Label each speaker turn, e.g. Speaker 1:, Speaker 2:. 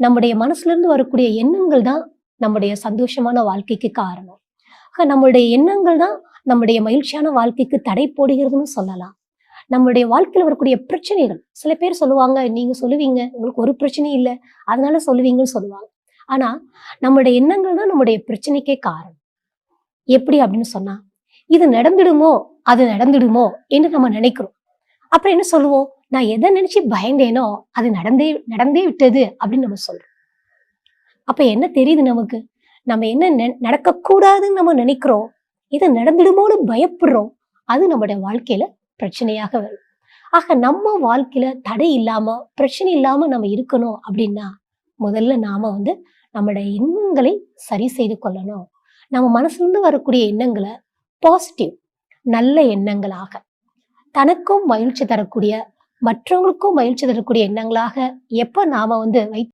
Speaker 1: நம்முடைய மனசுல இருந்து வரக்கூடிய எண்ணங்கள் தான் நம்முடைய சந்தோஷமான வாழ்க்கைக்கு காரணம். நம்மளுடைய எண்ணங்கள் தான் நம்முடைய மகிழ்ச்சியான வாழ்க்கைக்கு தடை போடுகிறதுன்னு சொல்லலாம். நம்மளுடைய வாழ்க்கையில வரக்கூடிய பிரச்சனைகள், சில பேர் சொல்லுவாங்க, நீங்க சொல்லுவீங்க உங்களுக்கு ஒரு பிரச்சனையும் இல்ல, அதனால சொல்லுவீங்கன்னு சொல்லுவாங்க. ஆனா நம்முடைய எண்ணங்கள் தான் நம்முடைய பிரச்சனைக்கே காரணம். எப்படி அப்படின்னு சொன்னா, இது நடந்துடுமோ அது நடந்துடுமோ என்று நம்ம நினைக்கிறோம். அப்புறம் என்ன சொல்லுவோம், நான் எதை நினைச்சு பயந்தேனோ அது நடந்தே நடந்தே விட்டது அப்படின்னு நம்ம சொல்றோம். அப்ப என்ன தெரியுது நமக்கு, நம்ம என்ன நடக்கக்கூடாதுன்னு நம்ம நினைக்கிறோம், இது நடந்துடுமோன்னு பயப்படுறோம். அது நம்முடைய வாழ்க்கையில பிரச்சனையாக வரும். ஆக நம்ம வாழ்க்கையில தடை இல்லாம பிரச்சனை இல்லாம நம்ம இருக்கணும் அப்படின்னா, முதல்ல நாம நம்முடைய எண்ணங்களை சரி செய்து கொள்ளணும். நம்ம மனசுல இருந்து வரக்கூடிய எண்ணங்களை பாசிட்டிவ், நல்ல எண்ணங்களாக, தனக்கும் மகிழ்ச்சி தரக்கூடிய, மற்றவங்களுக்கும் மகிழ்ச்சி தரக்கூடிய எண்ணங்களாக எப்ப நாம